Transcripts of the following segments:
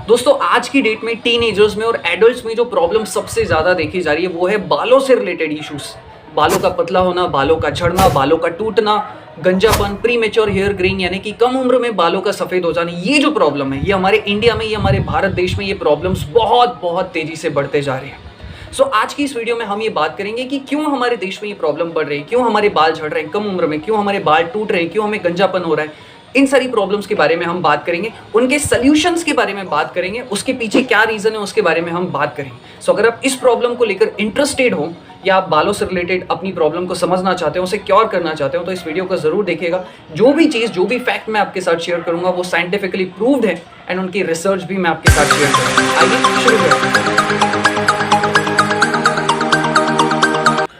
दोस्तों आज की डेट में टीनेजर्स में और एडल्ट्स में जो प्रॉब्लम सबसे ज़्यादा देखी जा रही है वो है बालों से रिलेटेड इश्यूज। बालों का पतला होना, बालों का झड़ना, बालों का टूटना, गंजापन, प्री मेच्योर हेयर ग्रेइंग यानी कि कम उम्र में बालों का सफ़ेद हो जाना। ये जो प्रॉब्लम है ये हमारे इंडिया में, ये हमारे भारत देश में ये प्रॉब्लम्स बहुत बहुत तेज़ी से बढ़ते जा रहे हैं। सो आज की इस वीडियो में हम ये बात करेंगे कि क्यों हमारे देश में ये प्रॉब्लम बढ़ रही है, क्यों हमारे बाल झड़ रहे हैं कम उम्र में, क्यों हमारे बाल टूट रहे हैं, क्यों हमें गंजापन हो रहा है। इन सारी प्रॉब्लम्स के बारे में हम बात करेंगे, उनके सॉल्यूशंस के बारे में बात करेंगे, उसके पीछे क्या रीज़न है उसके बारे में हम बात करेंगे। सो अगर आप इस प्रॉब्लम को लेकर इंटरेस्टेड हो या आप बालों से रिलेटेड अपनी प्रॉब्लम को समझना चाहते हो, उसे क्योर करना चाहते हो, तो इस वीडियो को ज़रूर देखिएगा। जो भी चीज़, जो भी फैक्ट मैं आपके साथ शेयर करूँगा वो साइंटिफिकली प्रूव्ड है एंड उनकी रिसर्च भी मैं आपके साथ शेयर करूँगा। आइए शुरू करते हैं।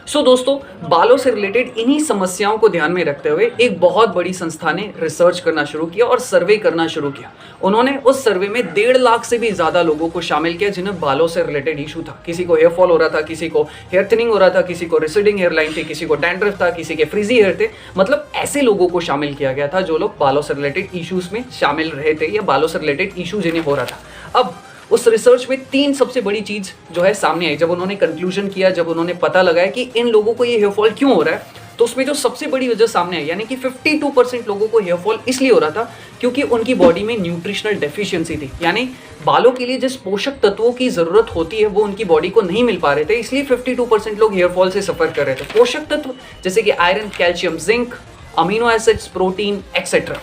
सो दोस्तों, बालों से रिलेटेड इन्हीं समस्याओं को ध्यान में रखते हुए एक बहुत बड़ी संस्था ने रिसर्च करना शुरू किया और सर्वे करना शुरू किया। उन्होंने उस सर्वे में 1.5 लाख से भी ज़्यादा लोगों को शामिल किया जिन्हें बालों से रिलेटेड इशू था। किसी को हेयर फॉल हो रहा था, किसी को हेयर थिनिंग हो रहा था, किसी को रिसीडिंग हेयर लाइन थी, किसी को डैंड्रफ था, किसी के फ्रिजी हेयर थे। मतलब ऐसे लोगों को शामिल किया गया था जो लोग बालों से रिलेटेड इशूज़ में शामिल रहे थे या बालों से रिलेटेड इशू जिन्हें हो रहा था। अब उस रिसर्च में 3 सबसे बड़ी चीज़ जो है सामने आई। जब उन्होंने कंक्लूजन किया, जब उन्होंने पता लगाया कि इन लोगों को ये हेयर फॉल क्यों हो रहा है, तो उसमें जो सबसे बड़ी वजह सामने आई यानी कि 52% लोगों को हेयर फॉल इसलिए हो रहा था क्योंकि उनकी बॉडी में न्यूट्रिशनल डेफिशिएंसी थी। यानी बालों के लिए जिस पोषक तत्वों की ज़रूरत होती है वो उनकी बॉडी को नहीं मिल पा रहे थे, इसलिए 52% लोग हेयर फॉल से सफ़र कर रहे थे। पोषक तत्व जैसे कि iron, calcium, zinc, amino acids, protein etcetera.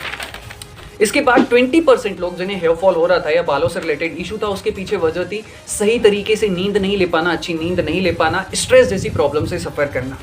इसके बाद 20% लोग जिन्हें हेयर फॉल हो रहा था या बालों से रिलेटेड इशू था, उसके पीछे वजह थी सही तरीके से नींद नहीं ले पाना, अच्छी नींद नहीं ले पाना, स्ट्रेस जैसी प्रॉब्लम से सफ़र करना।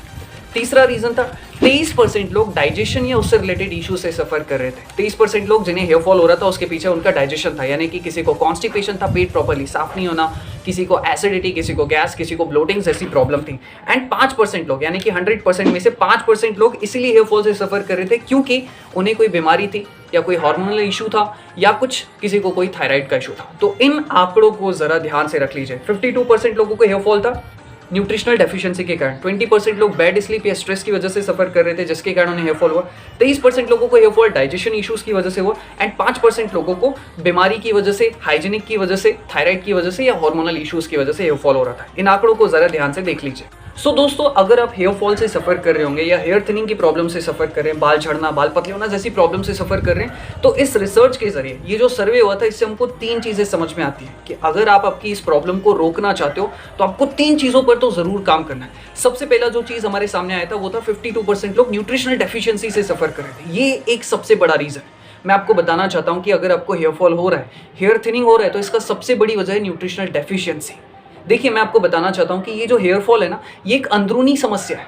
तीसरा रीज़न था 23% लोग डाइजेशन या उससे रिलेटेड इशू से सफ़र कर रहे थे। 23% लोग जिन्हें हेयर फॉल हो रहा था उसके पीछे उनका डाइजेशन था, यानी कि किसी को कॉन्स्टिपेशन था, पेट प्रॉपर्ली साफ नहीं होना, किसी को एसिडिटी, किसी को गैस, किसी को ब्लोटिंग जैसी प्रॉब्लम थी। एंड 5% लोग यानी कि 100% में से 5% लोग इसीलिए हेयर फॉल से सफ़र कर रहे थे क्योंकि उन्हें कोई बीमारी थी या कोई हार्मोनल इशू था या कुछ किसी को कोई थायराइड का इशू था। तो इन आंकड़ों को ज़रा ध्यान से रख लीजिए। 52% लोगों को हेयर फॉल था न्यूट्रिशनल डेफिशिएंसी के कारण। 20% लोग बैड स्लीप या स्ट्रेस की वजह से सफ़र कर रहे थे जिसके कारण उन्हें हेयर फॉल हुआ। 23% लोगों को हेयर फॉल डाइजेशन इश्यूज़ की वजह से हुआ एंड 5% लोगों को बीमारी की वजह से, हाइजीनिक की वजह से, थायराइड की वजह से या हार्मोनल इश्यूज़ की वजह से हेयर फॉल हो रहा था। इन आंकड़ों को ज़रा ध्यान से देख लीजिए। सो दोस्तों, अगर आप हेयर फॉल से सफ़र कर रहे होंगे या हेयर थिनिंग की प्रॉब्लम से सफ़र कर रहे हैं, बाल झड़ना, बाल पतले होना जैसी प्रॉब्लम से सफ़र कर रहे हैं, तो इस रिसर्च के जरिए ये जो सर्वे हुआ था इससे हमको 3 चीज़ें समझ में आती हैं कि अगर आप आपकी इस प्रॉब्लम को रोकना चाहते हो तो आपको 3 चीज़ों पर तो ज़रूर काम करना है। सबसे पहला जो चीज़ हमारे सामने आया था वो था 52% लोग न्यूट्रिशनल डेफिशिएंसी से सफ़र कर रहे थे। ये एक सबसे बड़ा रीज़न है। मैं आपको बताना चाहता हूँ कि अगर आपको हेयर फॉल हो रहा है, हेयर थिनिंग हो रहा है, तो इसका सबसे बड़ी वजह है न्यूट्रिशनल डेफिशिएंसी। देखिए, मैं आपको बताना चाहता हूँ कि ये जो हेयर फॉल है ना, ये एक अंदरूनी समस्या है।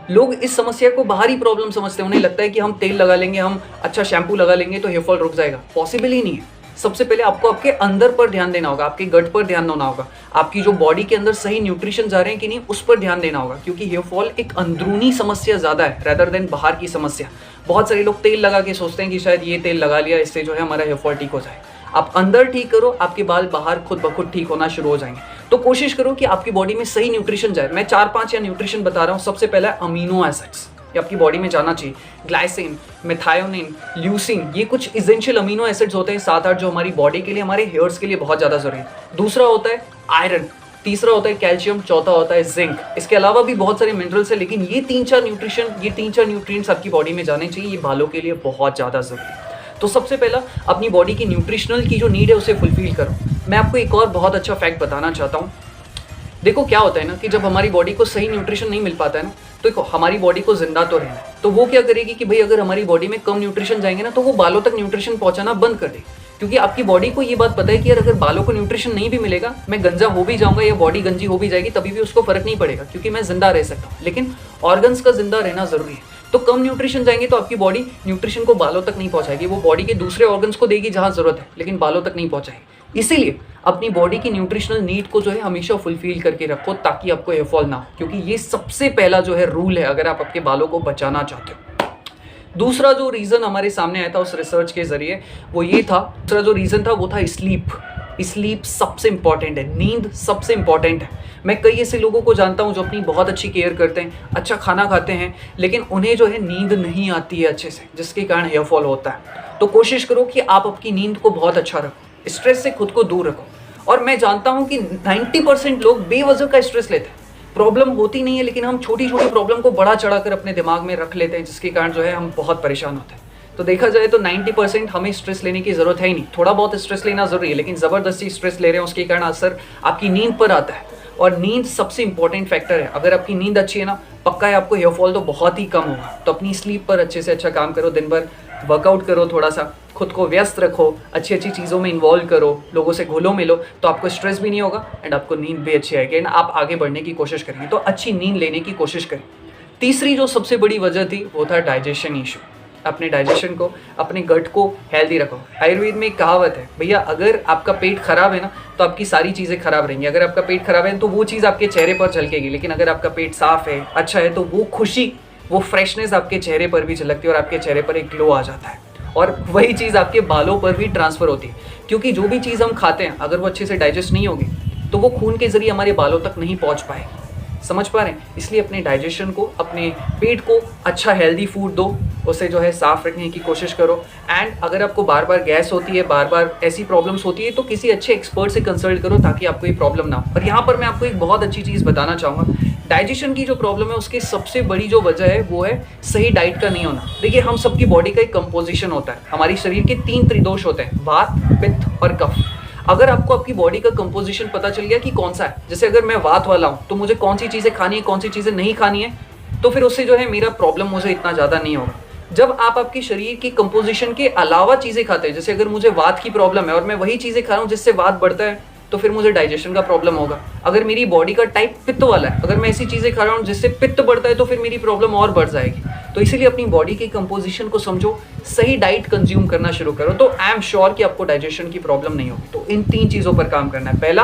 लोग इस समस्या को बाहरी प्रॉब्लम समझते हैं। उन्हें लगता है कि हम तेल लगा लेंगे, हम अच्छा शैम्पू लगा लेंगे तो हेयर फॉल रुक जाएगा। पॉसिबल ही नहीं है। सबसे पहले आपको आपके अंदर पर ध्यान देना होगा, आपके गट पर ध्यान देना होगा, आपकी जो बॉडी के अंदर सही न्यूट्रिशन जा रहे हैं कि नहीं उस पर ध्यान देना होगा, क्योंकि हेयर फॉल एक अंदरूनी समस्या ज़्यादा है रेदर देन बाहर की समस्या। बहुत सारे लोग तेल लगा के सोचते हैं कि शायद ये तेल लगा लिया इससे जो है हमारा हेयर फॉल ठीक हो जाए। आप अंदर ठीक करो, आपके बाल बाहर खुद ब खुद ठीक होना शुरू हो जाएंगे। तो कोशिश करो कि आपकी बॉडी में सही न्यूट्रिशन जाए। मैं 4-5 या न्यूट्रिशन बता रहा हूँ। सबसे पहला अमीनो एसिड्स, ये आपकी बॉडी में जाना चाहिए। ग्लाइसिन, मेथायोनिन, ल्यूसिन, ये कुछ इसेंशियल अमीनो एसिड्स होते हैं 7-8 जो हमारी बॉडी के लिए, हमारे हेयर्स के लिए बहुत ज़्यादा जरूरी है। दूसरा होता है आयरन, तीसरा होता है कैल्शियम, चौथा होता है जिंक। इसके अलावा भी बहुत सारे मिनरल्स हैं, लेकिन ये 3-4 न्यूट्रिएंट्स आपकी बॉडी में जाने चाहिए। ये बालों के लिए बहुत ज़्यादा जरूरी है। तो सबसे पहला अपनी बॉडी की न्यूट्रिशनल की जो नीड है उसे फुलफिल करो। मैं आपको एक और बहुत अच्छा फैक्ट बताना चाहता हूँ। देखो क्या होता है ना कि जब हमारी बॉडी को सही न्यूट्रिशन नहीं मिल पाता है ना, तो देखो हमारी बॉडी को जिंदा तो रहना है, तो वो क्या करेगी कि भाई अगर हमारी बॉडी में कम न्यूट्रिशन जाएंगे ना तो वो बालों तक न्यूट्रिशन पहुंचाना बंद कर देगी। क्योंकि आपकी बॉडी को ये बात पता है कि यार अगर बालों को न्यूट्रिशन नहीं भी मिलेगा, मैं गंजा हो भी जाऊंगा या बॉडी गंजी हो भी जाएगी, तभी भी उसको फर्क नहीं पड़ेगा क्योंकि मैं जिंदा रह सकता हूँ। लेकिन ऑर्गन्स का जिंदा रहना जरूरी है। तो कम न्यूट्रिशन जाएंगे तो आपकी बॉडी न्यूट्रिशन को बालों तक नहीं पहुंचाएगी, वो बॉडी के दूसरे ऑर्गन्स को देगी जहां जरूरत है, लेकिन बालों तक नहीं पहुंचाएगी। इसीलिए अपनी बॉडी की न्यूट्रिशनल नीड को जो है हमेशा फुलफिल करके रखो ताकि आपको हेयर फॉल ना हो, क्योंकि ये सबसे पहला जो है रूल है अगर आप आपके बालों को बचाना चाहते हो। दूसरा जो रीज़न हमारे सामने आया था उस रिसर्च के जरिए वो ये था, दूसरा जो रीज़न था वो था स्लीप। स्लीप सबसे इंपॉर्टेंट है, नींद सबसे इंपॉर्टेंट है। मैं कई ऐसे लोगों को जानता हूँ जो अपनी बहुत अच्छी केयर करते हैं, अच्छा खाना खाते हैं, लेकिन उन्हें जो है नींद नहीं आती है अच्छे से, जिसके कारण हेयर फॉल होता है। तो कोशिश करो कि आप आपकी नींद को बहुत अच्छा रखो। स्ट्रेस से खुद को दूर रखो। और मैं जानता हूँ कि 90% लोग बेवजह का स्ट्रेस लेते हैं, प्रॉब्लम होती नहीं है, लेकिन हम छोटी छोटी प्रॉब्लम को बढ़ा चढ़ा कर अपने दिमाग में रख लेते हैं, जिसके कारण जो है हम बहुत परेशान होते हैं। तो देखा जाए तो 90% हमें स्ट्रेस लेने की ज़रूरत है ही नहीं। थोड़ा बहुत स्ट्रेस लेना ज़रूरी है, लेकिन ज़बरदस्ती स्ट्रेस ले रहे हैं, उसके कारण असर आपकी नींद पर आता है। और नींद सबसे इंपॉर्टेंट फैक्टर है। अगर आपकी नींद अच्छी है ना, पक्का है आपको हेयर फॉल तो बहुत ही कम होगा। तो अपनी स्लीप पर अच्छे से अच्छा काम करो, दिन भर वर्कआउट करो, थोड़ा सा खुद को व्यस्त रखो, अच्छी अच्छी चीज़ों में इन्वॉल्व करो, लोगों से घुलो मिलो, तो आपको स्ट्रेस भी नहीं होगा एंड आपको नींद भी अच्छी आएगी एंड आप आगे बढ़ने की कोशिश करेंगे। तो अच्छी नींद लेने की कोशिश करें। तीसरी जो सबसे बड़ी वजह थी वो था डाइजेशन इशू। अपने डाइजेशन को, अपने गट को हेल्दी रखो। आयुर्वेद में एक कहावत है, भैया अगर आपका पेट खराब है ना तो आपकी सारी चीज़ें खराब रहेंगी। अगर आपका पेट खराब है तो वो चीज़ आपके चेहरे पर झलकेगी, लेकिन अगर आपका पेट साफ है, अच्छा है, तो वो खुशी, वो फ्रेशनेस आपके चेहरे पर भी झलकती है और आपके चेहरे पर एक ग्लो आ जाता है। और वही चीज़ आपके बालों पर भी ट्रांसफ़र होती है, क्योंकि जो भी चीज़ हम खाते हैं अगर वो अच्छे से डाइजेस्ट नहीं होगी तो वो खून के ज़रिए हमारे बालों तक नहीं पहुँच पाएगी। समझ पा रहे हैं? इसलिए अपने डाइजेशन को, अपने पेट को अच्छा हेल्दी फूड दो, उसे जो है साफ़ रखने की कोशिश करो। एंड अगर आपको बार बार गैस होती है, बार बार ऐसी प्रॉब्लम्स होती है, तो किसी अच्छे एक्सपर्ट से कंसल्ट करो ताकि आपको ये प्रॉब्लम ना हो। और यहाँ पर मैं आपको एक बहुत अच्छी चीज़ बताना चाहूँगा। डाइजेशन की जो प्रॉब्लम है उसकी सबसे बड़ी जो वजह है वो है सही डाइट का नहीं होना। देखिए, हम सबकी बॉडी का एक कंपोजिशन होता है। हमारी शरीर के 3 त्रिदोष होते हैं, वात, पित्त और कफ। अगर आपको आपकी बॉडी का कंपोजिशन पता चल गया कि कौन सा है, जैसे अगर मैं वात वाला हूँ तो मुझे कौन सी चीज़ें खानी है, कौन सी चीज़ें नहीं खानी है, तो फिर उससे जो है मेरा प्रॉब्लम मुझे इतना ज़्यादा नहीं होगा। जब आप आपकी शरीर की कंपोजिशन के अलावा चीज़ें खाते हैं, जैसे अगर मुझे वात की प्रॉब्लम है और मैं वही चीज़ें खा रहा हूँ जिससे वात बढ़ता है, तो फिर मुझे डाइजेशन का प्रॉब्लम होगा। अगर मेरी बॉडी का टाइप पित्त वाला है, अगर मैं ऐसी चीज़ें खा रहा हूँ जिससे पित्त बढ़ता है, तो फिर मेरी प्रॉब्लम और बढ़ जाएगी। तो इसीलिए अपनी बॉडी की कंपोजिशन को समझो, सही डाइट कंज्यूम करना शुरू करो, तो आई एम श्योर कि आपको डाइजेशन की प्रॉब्लम नहीं होगी। तो इन 3 चीज़ों पर काम करना है। पहला,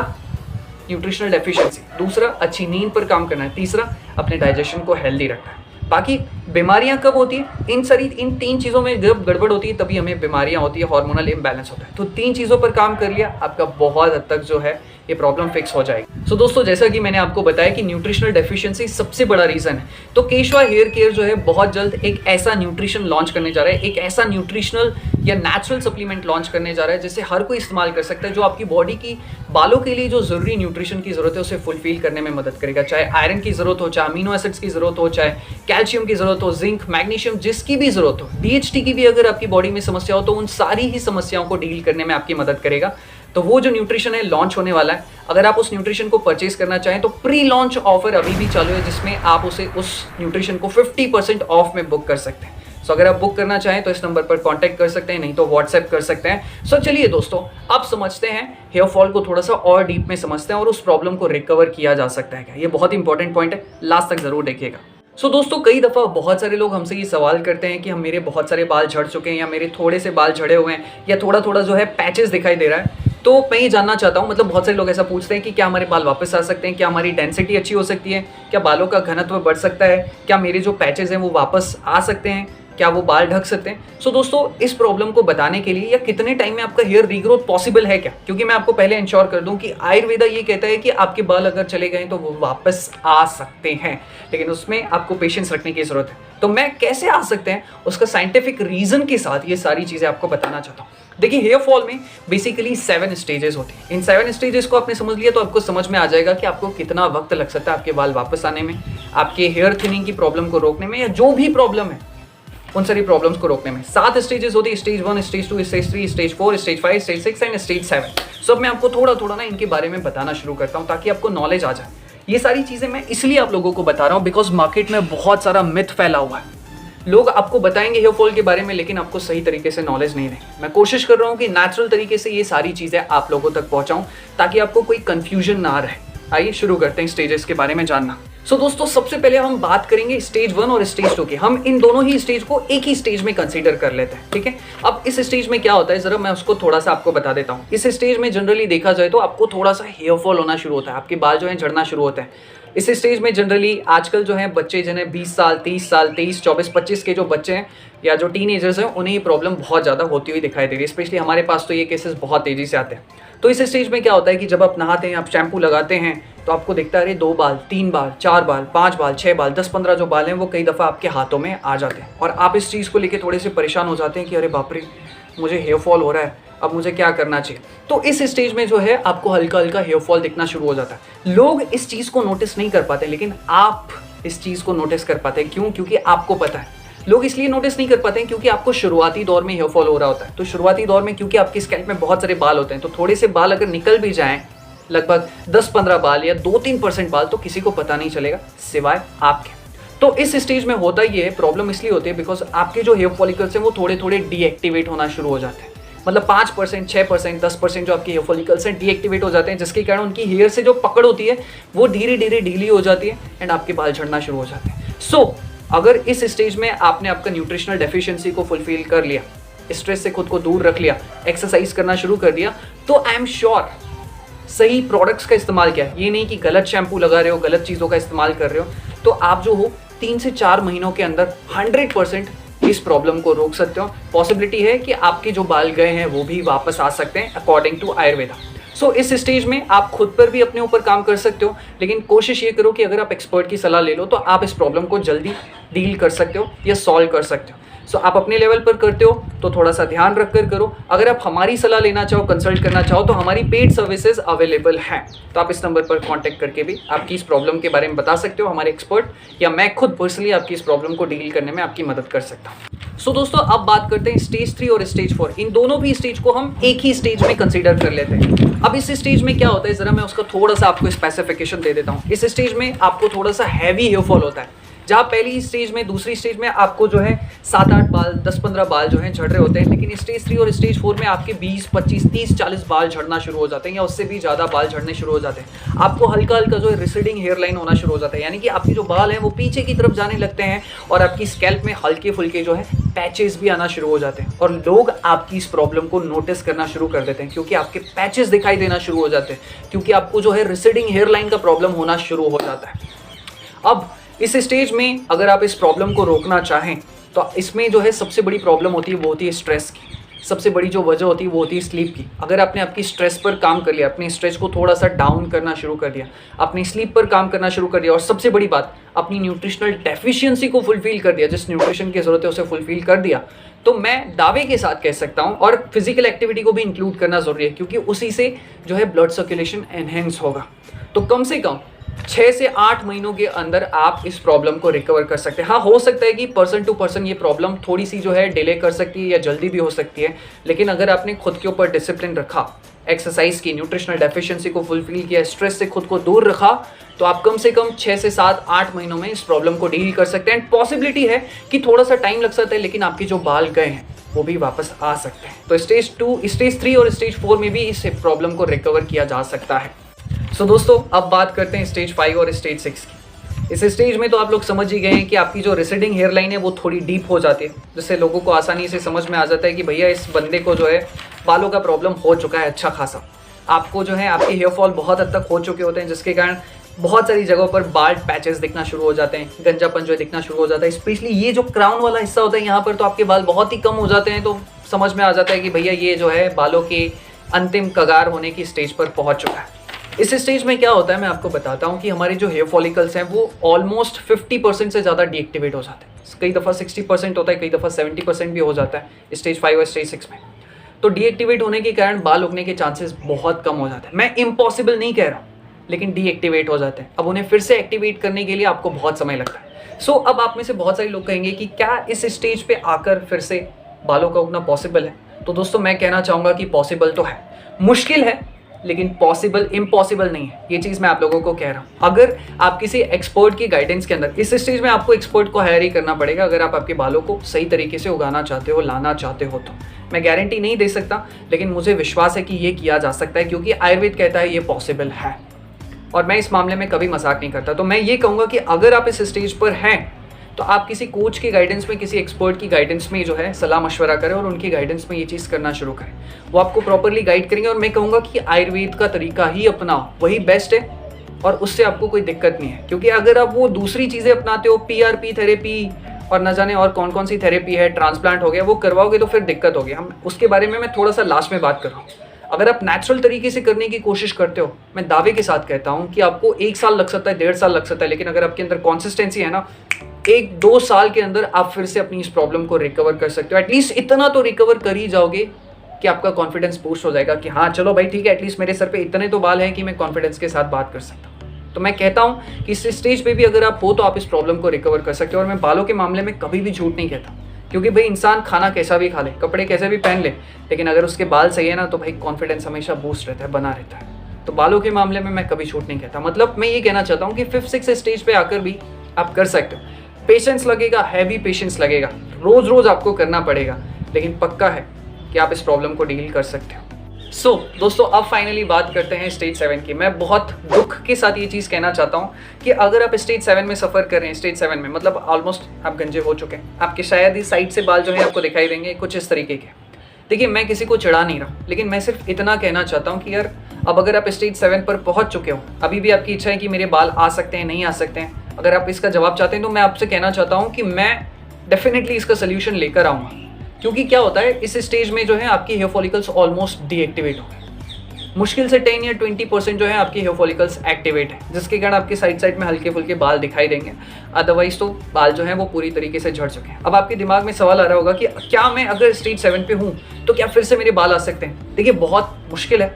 न्यूट्रिशनल डेफिशिएंसी। दूसरा, अच्छी नींद पर काम करना है। तीसरा, अपने डाइजेशन को हेल्दी रखना है। बाकी बीमारियां कब होती है? इन 3 चीज़ों में जब गड़बड़ होती है तभी हमें बीमारियां होती है, हार्मोनल इम्बैलेंस होता है। तो 3 चीज़ों पर काम कर लिया, आपका बहुत हद तक जो है ये प्रॉब्लम फिक्स हो जाएगी। सो दोस्तों, जैसा कि मैंने आपको बताया कि न्यूट्रिशनल डेफिशिएंसी सबसे बड़ा रीज़न है, तो केशवा हेयर केयर जो है बहुत जल्द एक ऐसा न्यूट्रिशन लॉन्च करने जा रहा है, एक ऐसा न्यूट्रिशनल या नेचुरल सप्लीमेंट लॉन्च करने जा रहा है जिसे हर कोई इस्तेमाल कर सकता है, जो आपकी बॉडी की, बालों के लिए जो ज़रूरी न्यूट्रिशन की ज़रूरत है उसे फुलफिल करने में मदद करेगा। चाहे आयरन की ज़रूरत हो, चाहे अमीनो एसिड्स की ज़रूरत हो, चाहे कैल्शियम की ज़रूरत हो, जिंक, मैग्नीशियम, जिसकी भी ज़रूरत हो, DHT की भी अगर आपकी बॉडी में समस्या हो, तो उन सारी ही समस्याओं को डील करने में आपकी मदद करेगा। तो वो जो न्यूट्रिशन है लॉन्च होने वाला है। अगर आप उस न्यूट्रिशन को परचेज करना चाहें तो प्री लॉन्च ऑफर अभी भी चालू है, जिसमें आप उस न्यूट्रिशन को 50% ऑफ में बुक कर सकते हैं। सो अगर आप बुक करना चाहें तो इस नंबर पर कांटेक्ट कर सकते हैं, नहीं तो व्हाट्सएप कर सकते हैं। सो चलिए दोस्तों, अब समझते हैं हेयर फॉल को थोड़ा सा और डीप में समझते हैं और उस प्रॉब्लम को रिकवर किया जा सकता है क्या। ये बहुत इंपॉर्टेंट पॉइंट है, लास्ट तक जरूर देखिएगा। सो दोस्तों, कई दफ़ा बहुत सारे लोग हमसे ये सवाल करते हैं कि हम, मेरे बहुत सारे बाल झड़ चुके हैं, या मेरे थोड़े से बाल झड़े हुए हैं, या थोड़ा थोड़ा जो है पैचेस दिखाई दे रहा है। तो मैं ये जानना चाहता हूँ, मतलब बहुत सारे लोग ऐसा पूछते हैं कि क्या हमारे बाल वापस आ सकते हैं, क्या हमारी डेंसिटी अच्छी हो सकती है, क्या बालों का घनत्व बढ़ सकता है, क्या मेरे जो पैचेस हैं वो वापस आ सकते हैं, क्या वो बाल ढक सकते हैं। सो दोस्तों, इस प्रॉब्लम को बताने के लिए, या कितने टाइम में आपका हेयर रीग्रोथ पॉसिबल है क्या, क्योंकि मैं आपको पहले इंश्योर कर दूं कि आयुर्वेदा ये कहता है कि आपके बाल अगर चले गए तो वो वापस आ सकते हैं, लेकिन उसमें आपको पेशेंस रखने की जरूरत है। तो मैं कैसे आ सकते हैं, उसका साइंटिफिक रीजन के साथ ये सारी चीज़ें आपको बताना चाहता हूँ। देखिए, हेयर फॉल में बेसिकली 7 स्टेजेस होती हैं। इन 7 स्टेजेस को आपने समझ लिया तो आपको समझ में आ जाएगा कि आपको कितना वक्त लग सकता है आपके बाल वापस आने में, आपके हेयर थिनिंग की प्रॉब्लम को रोकने में, या जो भी प्रॉब्लम है उन सारी प्रॉब्लम्स को रोकने में। 7 स्टेजेस होती है, stage 1, stage 2, stage 3, stage 4, stage 5, stage 6 and stage 7। सब मैं आपको थोड़ा थोड़ा ना इनके बारे में बताना शुरू करता हूँ ताकि आपको नॉलेज आ जाए। ये सारी चीज़ें मैं इसलिए आप लोगों को बता रहा हूँ बिकॉज मार्केट में बहुत सारा मिथ फैला हुआ है। लोग आपको बताएंगे हेयर फॉल के बारे में, लेकिन आपको सही तरीके से नॉलेज नहीं देंगे। मैं कोशिश कर रहा हूँ कि नेचुरल तरीके से ये सारी चीज़ें आप लोगों तक पहुँचाऊँ ताकि आपको कोई कन्फ्यूजन ना रहे। आइए शुरू करते हैं स्टेजेस के बारे में जानना। सो दोस्तों, सबसे पहले हम बात करेंगे स्टेज 1 और स्टेज 2 की। हम इन दोनों ही स्टेज को एक ही स्टेज में कंसीडर कर लेते हैं, ठीक है। अब इस स्टेज में क्या होता है, जरा मैं उसको थोड़ा सा आपको बता देता हूँ। इस स्टेज में जनरली देखा जाए तो आपको थोड़ा सा हेयर फॉल होना शुरू होता है, आपके बाल जो है झड़ना शुरू होते हैं। इस स्टेज में जनरली आजकल जो है बच्चे जिन्हें 20 साल, 30 साल, 23, 24, 25 के जो बच्चे हैं या जो टीनेजर्स हैं, उन्हें ये प्रॉब्लम बहुत ज़्यादा होती हुई दिखाई दे रही है। स्पेशली हमारे पास तो ये केसेस बहुत तेज़ी से आते हैं। तो इस स्टेज में क्या होता है कि जब आप नहाते हैं, आप शैम्पू लगाते हैं, तो आपको दिखता है अरे 2 बाल, 3 बाल, 4 बाल, 5 बाल, 6 बाल, 10, 15 जो बाल हैं वो कई दफ़ा आपके हाथों में आ जाते हैं। और आप इस चीज़ को लेकर थोड़े से परेशान हो जाते हैं कि अरे बाप रे, मुझे हेयर फॉल हो रहा है, अब मुझे क्या करना चाहिए। तो इस स्टेज में जो है आपको हल्का हल्का हेयर फॉल दिखना शुरू हो जाता है। लोग इस चीज़ को नोटिस नहीं कर पाते, लेकिन आप इस चीज़ को नोटिस कर पाते हैं। क्यों? क्योंकि आपको पता है। लोग इसलिए नोटिस नहीं कर पाते हैं क्योंकि आपको शुरुआती दौर में हेयर फॉल हो रहा होता है। तो शुरुआती दौर में क्योंकि आपकी स्कैल्प में बहुत सारे बाल होते हैं, तो थोड़े से बाल अगर निकल भी जाएं, लगभग 10-15 बाल या 2-3% बाल, तो किसी को पता नहीं चलेगा सिवाय आपके। तो इस स्टेज में होता ये है, प्रॉब्लम इसलिए होती है बिकॉज आपके जो हेयर फॉलिकल्स हैं वो थोड़े थोड़े डीएक्टिवेट होना शुरू हो जाते हैं। मतलब 5%, 6%, 10% जो आपके हेयर फॉलिकल्स हैं डीएक्टिवेट हो जाते हैं, जिसके कारण उनकी हेयर से जो पकड़ होती है वो धीरे धीरे ढीली हो जाती है एंड आपके बाल झड़ना शुरू हो जाते हैं। सो अगर इस स्टेज में आपने आपका न्यूट्रिशनल डेफिशिएंसी को फुलफिल कर लिया, स्ट्रेस से खुद को दूर रख लिया, एक्सरसाइज करना शुरू कर दिया, तो आई एम श्योर सही प्रोडक्ट्स का इस्तेमाल किया, ये नहीं कि गलत शैम्पू लगा रहे हो, गलत चीज़ों का इस्तेमाल कर रहे हो, तो आप जो हो 3 से 4 महीनों के अंदर 100% इस प्रॉब्लम को रोक सकते हो। पॉसिबिलिटी है कि आपके जो बाल गए हैं वो भी वापस आ सकते हैं अकॉर्डिंग टू आयुर्वेदा। सो इस स्टेज में आप खुद पर भी अपने ऊपर काम कर सकते हो, लेकिन कोशिश ये करो कि अगर आप एक्सपर्ट की सलाह ले लो तो आप इस प्रॉब्लम को जल्दी डील कर सकते हो या सॉल्व कर सकते हो। सो आप अपने लेवल पर करते हो तो थोड़ा सा ध्यान रख कर करो। अगर आप हमारी सलाह लेना चाहो, कंसल्ट करना चाहो, तो हमारी पेड सर्विसेज अवेलेबल हैं। तो आप इस नंबर पर कांटेक्ट करके भी आपकी इस प्रॉब्लम के बारे में बता सकते हो। हमारे एक्सपर्ट या मैं खुद पर्सनली आपकी इस प्रॉब्लम को डील करने में आपकी मदद कर सकता हूँ। सो दोस्तों, अब बात करते हैं स्टेज 3 और स्टेज 4। इन दोनों भी स्टेज को हम एक ही स्टेज में कंसीडर कर लेते हैं। अब इस स्टेज में क्या होता है, जरा मैं उसका थोड़ा सा आपको स्पेसिफिकेशन दे देता हूँ। इस स्टेज में आपको थोड़ा सा हैवी हेयर फॉल होता है। जहाँ पहली स्टेज में, दूसरी स्टेज में आपको जो है 7-8 बाल, 10-15 बाल जो हैं झड़ रहे होते हैं, लेकिन स्टेज 3 और स्टेज 4 में आपके 20, 25, 30, 40 बाल झड़ना शुरू हो जाते हैं या उससे भी ज़्यादा बाल झड़ने शुरू हो जाते हैं। आपको हल्का हल्का जो है रिसीडिंग हेयर लाइन होना शुरू हो जाता है, यानी कि आपके जो बाल हैं वो पीछे की तरफ जाने लगते हैं और आपकी स्कैल्प में हल्के फुल्के जो है पैचेस भी आना शुरू हो जाते हैं। और लोग आपकी इस प्रॉब्लम को नोटिस करना शुरू कर देते हैं क्योंकि आपके पैचेस दिखाई देना शुरू हो जाते हैं, क्योंकि आपको जो है रिसीडिंग हेयर लाइन का प्रॉब्लम होना शुरू हो जाता है। अब इस स्टेज में अगर आप इस प्रॉब्लम को रोकना चाहें तो इसमें जो है सबसे बड़ी प्रॉब्लम होती है वो होती है स्ट्रेस की। सबसे बड़ी जो वजह होती है वो होती है स्लीप की। अगर आपने आपकी स्ट्रेस पर काम कर लिया, अपने स्ट्रेस को थोड़ा सा डाउन करना शुरू कर दिया, अपनी स्लीप पर काम करना शुरू कर दिया, और सबसे बड़ी बात अपनी न्यूट्रिशनल डेफिशिएंसी को फुलफिल कर दिया, जिस न्यूट्रिशन की ज़रूरत है उसे फुलफिल कर दिया, तो मैं दावे के साथ कह सकता हूँ, और फिजिकल एक्टिविटी को भी इंक्लूड करना ज़रूरी है क्योंकि उसी से जो है ब्लड सर्कुलेशन एनहेंस होगा। तो कम से कम 6 से 8 महीनों के अंदर आप इस प्रॉब्लम को रिकवर कर सकते हैं। हाँ, हो सकता है कि पर्सन टू पर्सन ये प्रॉब्लम थोड़ी सी जो है डिले कर सकती है या जल्दी भी हो सकती है, लेकिन अगर आपने खुद के ऊपर डिसिप्लिन रखा, एक्सरसाइज की, न्यूट्रिशनल डेफिशिएंसी को फुलफिल किया, स्ट्रेस से खुद को दूर रखा, तो आप कम से कम 6 से 7-8 महीनों में इस प्रॉब्लम को डील कर सकते हैं। एंड पॉसिबिलिटी है कि थोड़ा सा टाइम लग सकता है, लेकिन आपके जो बाल गए हैं वो भी वापस आ सकते हैं। तो स्टेज 2, स्टेज 3 और स्टेज 4 में भी इस प्रॉब्लम को रिकवर किया जा सकता है। सो दोस्तों, अब बात करते हैं स्टेज 5 और स्टेज 6 की। इस स्टेज में तो आप लोग समझ ही गए हैं कि आपकी जो रिसीडिंग हेयर लाइन है वो थोड़ी डीप हो जाती है, जिससे लोगों को आसानी से समझ में आ जाता है कि भैया इस बंदे को जो है बालों का प्रॉब्लम हो चुका है अच्छा खासा। आपको जो है आपके हेयर फॉल बहुत हद तक हो चुके होते हैं, जिसके कारण बहुत सारी जगहों पर बाल्ड पैचेस दिखना शुरू हो जाते हैं, गंजापन जो है दिखना शुरू हो जाता है। स्पेशली ये जो क्राउन वाला हिस्सा होता है यहाँ पर तो आपके बाल बहुत ही कम हो जाते हैं। तो समझ में आ जाता है कि भैया ये जो है बालों के अंतिम कगार होने की स्टेज पर पहुँच चुका है। इस स्टेज में क्या होता है मैं आपको बताता हूँ कि हमारे जो हेयर फॉलिकल्स हैं वो ऑलमोस्ट 50% से ज़्यादा डीएक्टिवेट हो जाते हैं। कई दफ़ा 60% होता है, कई दफ़ा 70% भी हो जाता है स्टेज 5 और स्टेज 6 में। तो डीएक्टिवेट होने के कारण बाल उगने के चांसेस बहुत कम हो जाते हैं। मैं इम्पॉसिबल नहीं कह रहा हूँ, लेकिन डीएक्टिवेट हो जाते हैं। अब उन्हें फिर से एक्टिवेट करने के लिए आपको बहुत समय लगता है। सो अब आप में से बहुत सारे लोग कहेंगे कि क्या इस स्टेज पे आकर फिर से बालों का उगना पॉसिबल है? तो दोस्तों, मैं कहना चाहूँगा कि पॉसिबल तो है, मुश्किल है, लेकिन पॉसिबल इम्पॉसिबल नहीं है। ये चीज़ मैं आप लोगों को कह रहा हूँ। अगर आप किसी एक्सपर्ट की गाइडेंस के अंदर, इस स्टेज में आपको एक्सपर्ट को हायर ही करना पड़ेगा अगर आप आपके बालों को सही तरीके से उगाना चाहते हो, लाना चाहते हो। तो मैं गारंटी नहीं दे सकता, लेकिन मुझे विश्वास है कि ये किया जा सकता है क्योंकि आयुर्वेद कहता है ये पॉसिबल है, और मैं इस मामले में कभी मजाक नहीं करता। तो मैं ये कहूँगा कि अगर आप इस स्टेज पर हैं तो आप किसी कोच की गाइडेंस में, किसी एक्सपर्ट की गाइडेंस में जो है सलाह मशवरा करें और उनकी गाइडेंस में ये चीज़ करना शुरू करें। वो आपको प्रॉपरली गाइड करेंगे, और मैं कहूँगा कि आयुर्वेद का तरीका ही अपनाओ, वही बेस्ट है, और उससे आपको कोई दिक्कत नहीं है। क्योंकि अगर आप वो दूसरी चीज़ें अपनाते हो, पीआरपी थेरेपी और न जाने और कौन कौन सी थेरेपी है, ट्रांसप्लांट हो गया, वो करवाओगे तो फिर दिक्कत होगी। हम उसके बारे में मैं थोड़ा सा लास्ट में बात कर रहा हूँ। अगर आप नेचुरल तरीके से करने की कोशिश करते हो, मैं दावे के साथ कहता हूँ कि आपको 1 साल लग सकता है, 1.5 साल लग सकता है, लेकिन अगर आपके अंदर कॉन्सिस्टेंसी है ना, 1-2 साल के अंदर आप फिर से अपनी इस प्रॉब्लम को रिकवर कर सकते हो। एटलीस्ट इतना तो रिकवर कर ही जाओगे कि आपका कॉन्फिडेंस बूस्ट हो जाएगा कि हाँ चलो भाई ठीक है, एटलीस्ट मेरे सर पे इतने तो बाल हैं कि मैं कॉन्फिडेंस के साथ बात कर सकता हूँ। तो मैं कहता हूँ कि इस स्टेज पे भी अगर आप हो तो आप इस प्रॉब्लम को रिकवर कर सकते हो। और मैं बालों के मामले में कभी भी झूठ नहीं कहता, क्योंकि भाई इंसान खाना कैसा भी खा ले, कपड़े कैसे भी पहन ले, लेकिन अगर उसके बाल सही है ना तो भाई कॉन्फिडेंस हमेशा बूस्ट रहता है, बना रहता है। तो बालों के मामले में मैं कभी झूठ नहीं कहता। मतलब मैं ये कहना चाहता हूँ कि 5th-6th स्टेज पे आकर भी आप कर सकते हो। पेशेंस लगेगा, हैवी पेशेंस लगेगा, रोज रोज आपको करना पड़ेगा, लेकिन पक्का है कि आप इस प्रॉब्लम को डील कर सकते हो। सो दोस्तों, अब फाइनली बात करते हैं स्टेज 7 की। मैं बहुत दुख के साथ ये चीज़ कहना चाहता हूँ कि अगर आप स्टेज 7 में सफ़र कर रहे हैं, स्टेज 7 में मतलब ऑलमोस्ट आप गंजे हो चुके हैं, आपके शायद ही साइड से बाल जो है आपको दिखाई देंगे कुछ इस तरीके के। देखिए, मैं किसी को चिढ़ा नहीं रहा, लेकिन मैं सिर्फ इतना कहना चाहता हूँ कि यार अब अगर आप स्टेज 7 पर पहुँच चुके हो, अभी भी आपकी इच्छा है कि मेरे बाल आ सकते हैं, नहीं आ सकते हैं, अगर आप इसका जवाब चाहते हैं तो मैं आपसे कहना चाहता हूँ कि मैं डेफिनेटली इसका सोल्यूशन लेकर आऊँगा। क्योंकि क्या होता है, इस स्टेज में जो है आपकी हेयर फॉलिकल्स ऑलमोस्ट डीएक्टिवेट हो गए। मुश्किल से 10 या 20% जो है आपकी हेयर फॉलिकल्स एक्टिवेट है, जिसके कारण आपके साइड में हल्के फुल्के बाल दिखाई देंगे। अदरवाइज तो बाल जो है वो पूरी तरीके से झड़ चुके हैं। अब आपके दिमाग में सवाल आ रहा होगा कि क्या मैं अगर स्टेज 7 पे हूँ तो क्या फिर से मेरे बाल आ सकते हैं? देखिए, बहुत मुश्किल है,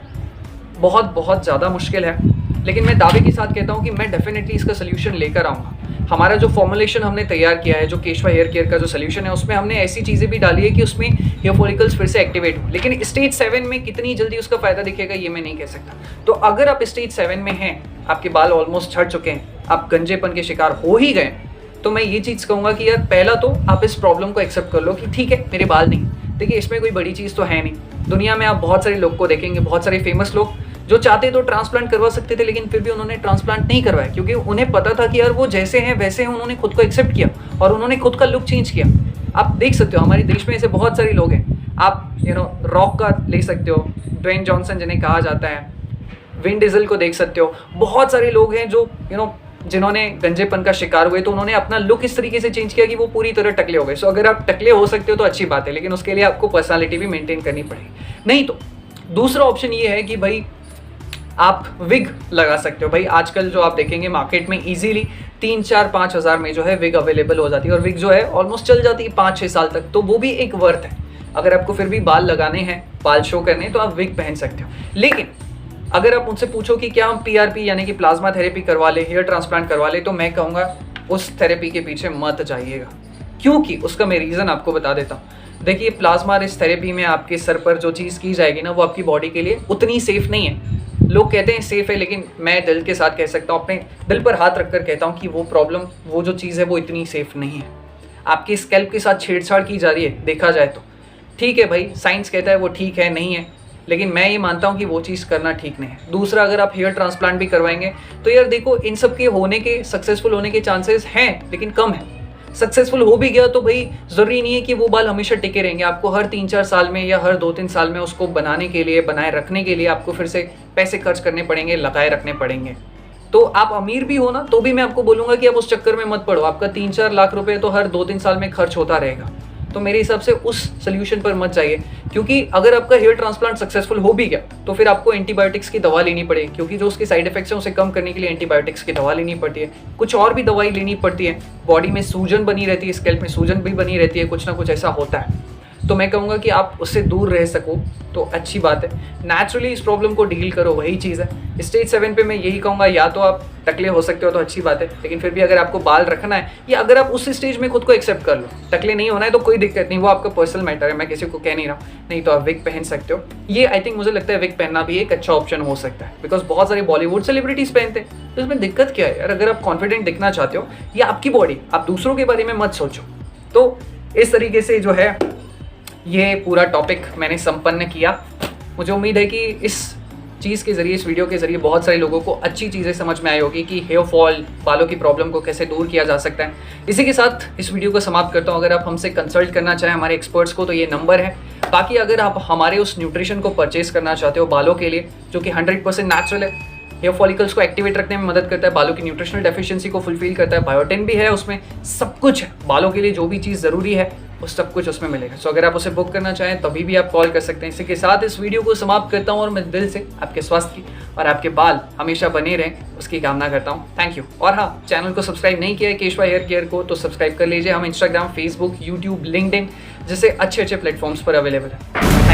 बहुत ज़्यादा मुश्किल है, लेकिन मैं दावे के साथ कहता हूँ कि मैं डेफिनेटली इसका सोल्यूशन लेकर आऊँगा। हमारा जो फॉर्मुलेशन हमने तैयार किया है, जो केशवा हेयर केयर का जो सोल्यूशन है, उसमें हमने ऐसी चीज़ें भी डाली है कि उसमें हेयर फॉलिकल्स फिर से एक्टिवेट हो। लेकिन स्टेज 7 में कितनी जल्दी उसका फ़ायदा दिखेगा ये मैं नहीं कह सकता। तो अगर आप स्टेज 7 में हैं, आपके बाल ऑलमोस्ट झड़ चुके हैं, आप गंजेपन के शिकार हो ही गए, तो मैं ये चीज़ कहूँगा कि यार पहला तो आप इस प्रॉब्लम को एक्सेप्ट कर लो कि ठीक है मेरे बाल नहीं। देखिए, इसमें कोई बड़ी चीज़ तो है नहीं। दुनिया में आप बहुत सारे लोग को देखेंगे, बहुत सारे फेमस लोग जो चाहते तो ट्रांसप्लांट करवा सकते थे, लेकिन फिर भी उन्होंने ट्रांसप्लांट नहीं करवाया, क्योंकि उन्हें पता था कि यार वो जैसे हैं वैसे हैं। उन्होंने खुद को एक्सेप्ट किया और उन्होंने खुद का लुक चेंज किया। आप देख सकते हो हमारे देश में ऐसे बहुत सारे लोग हैं। आप रॉक का ले सकते हो, ड्वेन जॉनसन जिन्हें कहा जाता है, विन डीजल को देख सकते हो। बहुत सारे लोग हैं जो जिन्होंने गंजेपन का शिकार हुए, तो उन्होंने अपना लुक इस तरीके से चेंज किया कि वो पूरी तरह टकले हो गए। सो अगर आप टकले हो सकते हो तो अच्छी बात है, लेकिन उसके लिए आपको पर्सनालिटी भी मेंटेन करनी पड़ेगी। नहीं तो दूसरा ऑप्शन ये है कि भाई आप विग लगा सकते हो। भाई आजकल जो आप देखेंगे मार्केट में इजीली 3-4-5 हज़ार में जो है विग अवेलेबल हो जाती है, और विग जो है ऑलमोस्ट चल जाती है 5-6 साल तक। तो वो भी एक वर्थ है। अगर आपको फिर भी बाल लगाने हैं, बाल शो करने हैं, तो आप विग पहन सकते हो। लेकिन अगर आप मुझसे पूछो कि क्या हम PRP यानी कि प्लाज्मा थेरेपी करवा ले, हेयर ट्रांसप्लांट करवा ले, तो मैं कहूँगा उस थेरेपी के पीछे मत जाइएगा। क्योंकि उसका मैं रीज़न आपको बता देता हूँ। देखिए, प्लाज्मा रिस थेरेपी में आपके सर पर जो चीज़ की जाएगी ना, वो आपकी बॉडी के लिए उतनी सेफ़ नहीं है। लोग कहते हैं सेफ़ है, लेकिन मैं दिल के साथ कह सकता हूँ, अपने दिल पर हाथ रखकर कहता हूँ कि वो प्रॉब्लम, वो जो चीज़ है वो इतनी सेफ़ नहीं है। आपकी स्कैल्प के साथ छेड़छाड़ की जा रही है, देखा जाए तो ठीक है भाई, साइंस कहता है वो ठीक है, नहीं है, लेकिन मैं ये मानता हूँ कि वो चीज़ करना ठीक नहीं है। दूसरा, अगर आप हेयर ट्रांसप्लांट भी करवाएंगे तो यार देखो, इन सब के होने के, सक्सेसफुल होने के चांसेस हैं, लेकिन कम है। सक्सेसफुल हो भी गया तो भाई ज़रूरी नहीं है कि वो बाल हमेशा टिके रहेंगे। आपको हर 3-4 साल में या हर 2-3 साल में उसको बनाने के लिए, बनाए रखने के लिए आपको फिर से पैसे खर्च करने पड़ेंगे, लगाए रखने पड़ेंगे। तो आप अमीर भी हो ना, तो भी मैं आपको बोलूँगा कि आप उस चक्कर में मत पड़ो। आपका 3-4 लाख रुपए तो हर 2-3 साल में खर्च होता रहेगा। तो मेरे हिसाब से उस सोल्यूशन पर मत जाइए, क्योंकि अगर आपका हेयर ट्रांसप्लांट सक्सेसफुल हो भी गया तो फिर आपको एंटीबायोटिक्स की दवा लेनी पड़ेगी, क्योंकि जो उसके साइड इफेक्ट्स हैं उसे कम करने के लिए एंटीबायोटिक्स की दवा लेनी पड़ती है, कुछ और भी दवाई लेनी पड़ती है, बॉडी में सूजन बनी रहती है, स्कैल्प में सूजन भी बनी रहती है, कुछ ना कुछ ऐसा होता है। तो मैं कहूँगा कि आप उससे दूर रह सको तो अच्छी बात है। नेचुरली इस प्रॉब्लम को डील करो, वही चीज़ है। स्टेज 7 पे मैं यही कहूँगा, या तो आप टकले हो सकते हो तो अच्छी बात है, लेकिन फिर भी अगर आपको बाल रखना है, या अगर आप उस स्टेज में खुद को एक्सेप्ट कर लो, टकले नहीं होना है तो कोई दिक्कत नहीं, वो आपका पर्सनल मैटर है, मैं किसी को कह नहीं रहा। नहीं तो आप विग पहन सकते हो। ये आई थिंक मुझे लगता है विग पहनना भी एक अच्छा ऑप्शन हो सकता है, बिकॉज बहुत सारे बॉलीवुड सेलिब्रिटीज़ पहनते हैं। तो इसमें दिक्कत क्या है यार? अगर आप कॉन्फिडेंट दिखना चाहते हो, या आपकी बॉडी, आप दूसरों के बारे में मत सोचो। तो इस तरीके से जो है ये पूरा टॉपिक मैंने संपन्न किया। मुझे उम्मीद है कि इस चीज़ के ज़रिए, इस वीडियो के ज़रिए बहुत सारे लोगों को अच्छी चीज़ें समझ में आई होगी कि हेयर फॉल, बालों की प्रॉब्लम को कैसे दूर किया जा सकता है। इसी के साथ इस वीडियो को समाप्त करता हूँ। अगर आप हमसे कंसल्ट करना चाहें, हमारे एक्सपर्ट्स को, तो ये नंबर है। बाकी अगर आप हमारे उस न्यूट्रिशन को परचेज़ करना चाहते हो बालों के लिए, जो कि 100% नेचुरल है, हेयर फॉलिकल्स को एक्टिवेट रखने में मदद करता है, बालों की न्यूट्रिशनल डेफिशिएंसी को फुलफिल करता है, बायोटिन भी है उसमें, सब कुछ है। बालों के लिए जो भी चीज़ ज़रूरी है वो सब कुछ उसमें मिलेगा। सो अगर आप उसे बुक करना चाहें तभी भी आप कॉल कर सकते हैं। इसी के साथ इस वीडियो को समाप्त करता हूँ, और मैं दिल से आपके स्वास्थ्य की और आपके बाल हमेशा बने रहें उसकी कामना करता हूँ। Thank you. और हाँ, चैनल को सब्सक्राइब नहीं किया है केशवा हेयर केयर को, तो सब्सक्राइब कर लीजिए। हम इंस्टाग्राम, फेसबुक, यूट्यूब, लिंक्डइन जैसे अच्छे प्लेटफॉर्म्स पर अवेलेबल है।